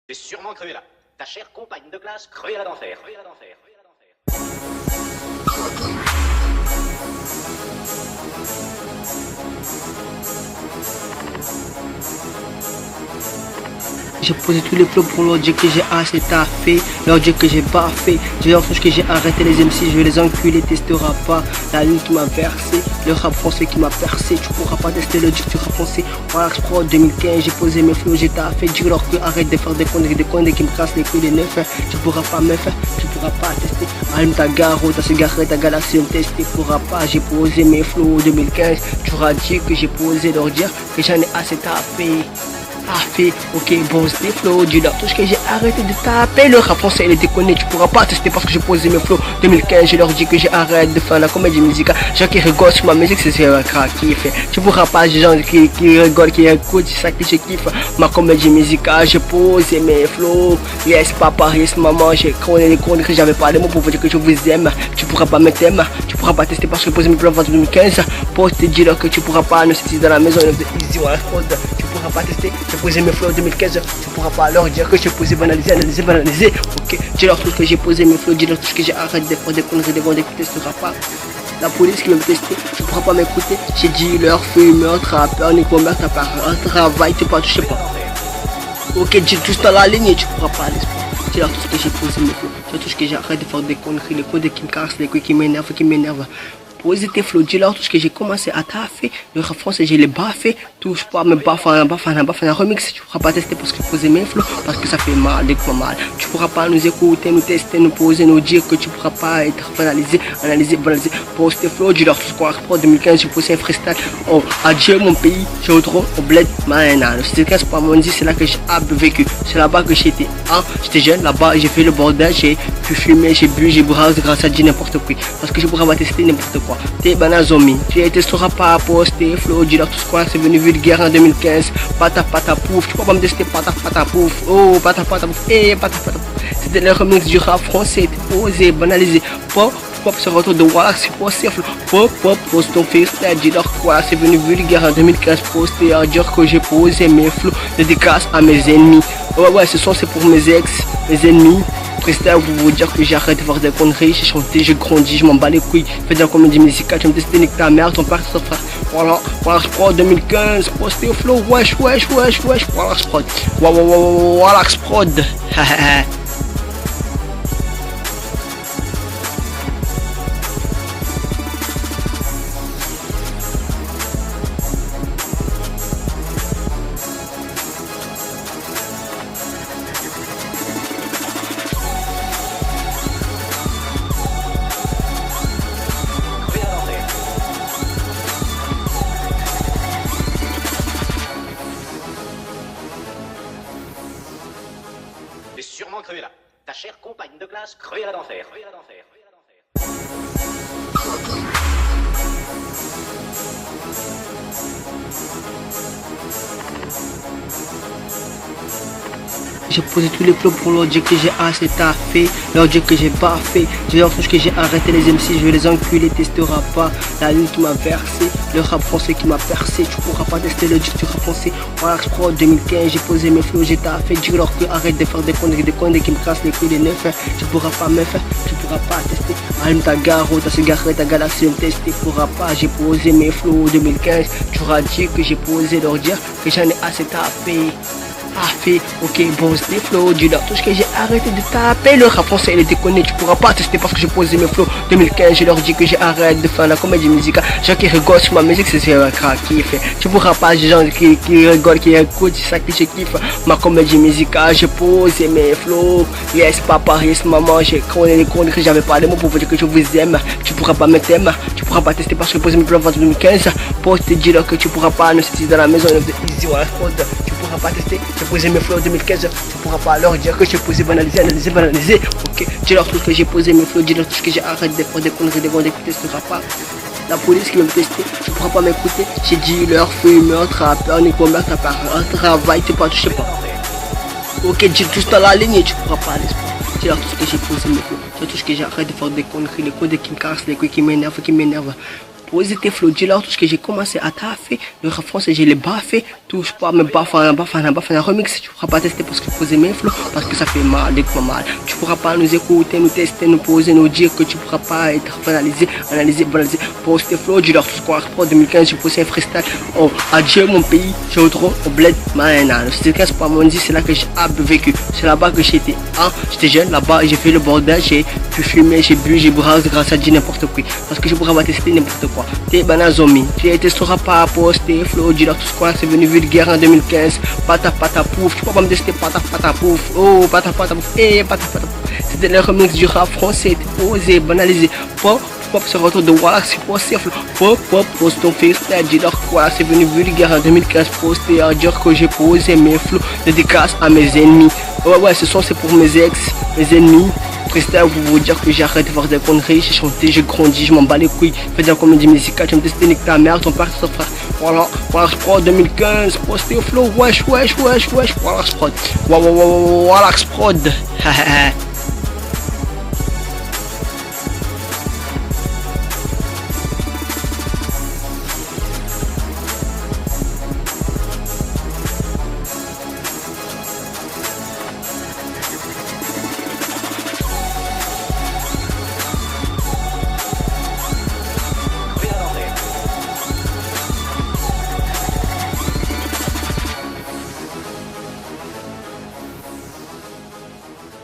J'ai sûrement crevé là. Ta chère compagne de classe crevera d'enfer. J'ai posé tous les flots pour leur dire que j'ai assez taffé, leur dire que j'ai pas fait. J'ai leur que j'ai arrêté les MC, je vais les enculer, testeras pas la ligne qui m'a versé, le rap français qui m'a percé. Tu pourras pas tester le disque du rap français. Voilà, Pro 2015, j'ai posé mes flots, j'ai taffé. Dis-leur que arrête de faire des conneries qui me cassent les couilles des neufs. Tu pourras pas me faire, tu pourras pas tester. Allume ta garo, ta cigarette, ta galaxie, me tester. Pourras pas, j'ai posé mes flots 2015. Tu auras dit que j'ai posé leur dire que j'en ai assez taffé. Ok, bon, c'était flow, dis-leur tout ce que j'ai arrêté de taper. Le rap français, il est déconné, tu pourras pas tester parce que j'ai posé mes flows 2015. Je leur dis que j'ai arrêté de faire la comédie musicale. Gens qui rigolent sur ma musique, c'est un crack qui fait. Tu pourras pas, des gens qui rigolent, qui écoutent, c'est ça que je kiffe. Ma comédie musicale, j'ai posé mes flows. Yes, papa, yes, maman, j'ai connu les conneries, j'avais pas les mots pour vous dire que je vous aime. Tu pourras pas me t'aimer, tu pourras pas tester parce que j'ai posé mes flows en 2015. Poste, dis-leur que tu pourras pas nous sortir dans la maison, ils ont la faute. Tu pourras pas tester, j'ai posé mes flows en 2015, tu pourras pas leur dire que j'ai posé banaliser. Ok, dis-leur tout ce que j'ai posé mes flows, dis-leur tout ce que j'ai arrêté de faire des conneries, de vendre d'écouter ce rap. La police qui veut me tester, tu pourras pas m'écouter. J'ai dit leur fumeur, trappeur, Nicomère, t'as pas un travail, t'es pas touché pas. Ok, dis tout dans la ligne et tu pourras pas l'espoir. Dis-leur tout ce que j'ai posé mes flows, dis-leur tout ce que j'ai arrêté de faire des conneries, les conneries qui me cassent, les couilles qui m'énervent. Poser tes flots, dis-leur tout ce que j'ai commencé à taffer. Le rap français, je l'ai baffé. Touche pas, me baffe un remix. Tu pourras pas tester parce que j'ai posé mes flots, parce que ça fait mal, mal. Tu pourras pas nous écouter, nous tester, nous poser, nous dire que tu pourras pas être analysé. Pose tes flots, dis-leur tout ce qu'on a Pro 2015, j'ai posé un freestyle. Oh, adieu mon pays, j'ai retourné au bled, man. Le 15 pas mon dit, c'est là que j'ai vécu. C'est là-bas que j'étais. J'étais jeune, là-bas, j'ai fait le bordel, j'ai pu fumer, j'ai bu, j'ai brassé grâce à Dieu n'importe quoi. Parce que je pourrais pas tester n'importe quoi. T'es banazomi, tu ne testeras pas à poster, flow, dis-leur tout ce qu'on a, c'est venu vulgaire en 2015. Pata pouf, tu peux pas me tester pata pouf. Oh, pata pouf, pata pouf. C'était le remix du rap français, t'es posé, banalisé. Pop, ce retour de Wallace, c'est possible. Pop, pose ton freestyle, dis-leur quoi, c'est venu vulgaire en 2015. Poster à dire que j'ai posé mes flows, dédicace à mes ennemis. Ouais, ce son c'est pour mes ex, mes ennemis. Freestyle pour vous dire que j'arrête de faire des conneries, j'ai chanté, j'ai grandi, je m'en bats les couilles, fais de la comédie musicale, tu me testes, nique ta mère, ton père, ton frère. Voilà, je prends 2015, posté flow, wesh, voilà, je prod. Voilà, je prod. J'ai sûrement crevé là. Ta chère compagne de classe crevera d'enfer. J'ai posé tous les flots pour leur dire que j'ai assez taffé, leur dire que j'ai pas fait. J'ai leur que j'ai arrêté les MC, je vais les enculer, testeras pas la ligne qui m'a versé, le rap français qui m'a percé. Tu pourras pas tester le disque du rap français. Voilà, Pro 2015, j'ai posé mes flots, j'ai taffé. Dis-leur que arrête de faire des conneries qui me cassent les couilles des neufs. Tu pourras pas me faire, tu pourras pas tester. Allume ta garo, ta cigarette, ta galaxie, me tester. Pourras pas, j'ai posé mes flots 2015. Tu auras dit que j'ai posé leur dire que j'en ai assez taffé. Ok, bon, c'était flow, dis-leur tout ce que j'ai arrêté de taper. Le rap français, il est déconné, tu pourras pas tester parce que j'ai posé mes flows 2015. Je leur dis que j'ai arrêté de faire la comédie musicale. Gens qui rigolent sur ma musique, c'est un crack qui fait. Tu pourras pas, des gens qui rigolent, qui écoutent, c'est ça que je kiffe. Ma comédie musicale, j'ai posé mes flows. Yes, papa, yes, maman, j'ai connu les conneries, j'avais pas les mots pour vous dire que je vous aime. Tu pourras pas me t'aimer, tu pourras pas tester parce que j'ai posé mes flows en 2015. Poste, dis-leur que tu pourras pas nous sortir dans la maison, ils ont la faute. Tu pourras pas tester, j'ai posé mes flows en 2015, tu pourras pas leur dire que j'ai posé banaliser. Ok, dis-leur tout ce que j'ai posé mes flows, dis-leur tout ce que j'ai arrêté de faire des conneries, de vendre d'écouter ce rap. La police qui veut me tester, tu pourras pas m'écouter. J'ai dit leur fumeur, trappeur, Nicomère, t'as pas un travail, t'es pas touché pas. Ok, dis tout dans la ligne et tu pourras pas l'espoir. Dis-leur tout ce que j'ai posé mes flows, dis-leur tout ce que j'ai arrêté de faire des conneries, les conneries qui me cassent, les couilles qui m'énervent. Poser tes flots, dis-leur tout ce que j'ai commencé à taffer. Le rap français, je l'ai baffé. touche pas, mais Bafana remix, tu pourras pas tester parce qu'il faut aimer flow, parce que ça fait mal, dès que mal. Tu pourras pas nous écouter, nous tester, nous poser, nous dire que tu pourras pas être analysé, poster flow, dis-leur tout ce qu'on a pour 2015, j'ai posé un freestyle. Oh, adieu mon pays, je retourne au bled, man, c'était 15 pas mon dit, c'est là que j'ai vécu, c'est là-bas que j'étais, hein, j'étais jeune là-bas, j'ai fait le bordel, j'ai pu fumer, j'ai bu, j'ai brassé grâce à Dieu n'importe quoi, parce que je pourrais pas tester n'importe quoi. T'es banazomi, tu ne testeras pas poster flow, dis-leur tout ce qu'on a, c'est venu vulgaire en 2015, pata pouf, tu peux pas me tester pata pouf, oh pata pouf, pata pouf. C'était le remix du rap français, t'es osé, banalisé, pop, ce retour de Wallace, c'est possible, pop, pose ton freestyle, dis-leur quoi, c'est venu vulgaire en 2015, poster, à dire que j'ai posé mes flows, dédicace à mes ennemis, ouais, ce son c'est pour mes ex, mes ennemis. Freestyle pour vous dire que j'arrête de faire des conneries, j'ai chanté, j'ai grandi, je m'en bats les couilles, fais de la comédie musicale, tu me testes, nique ta mère, ton père, ton frère, voilà, je prends 2015, posté au flow, wesh, voilà, je prod, voilà, je prod,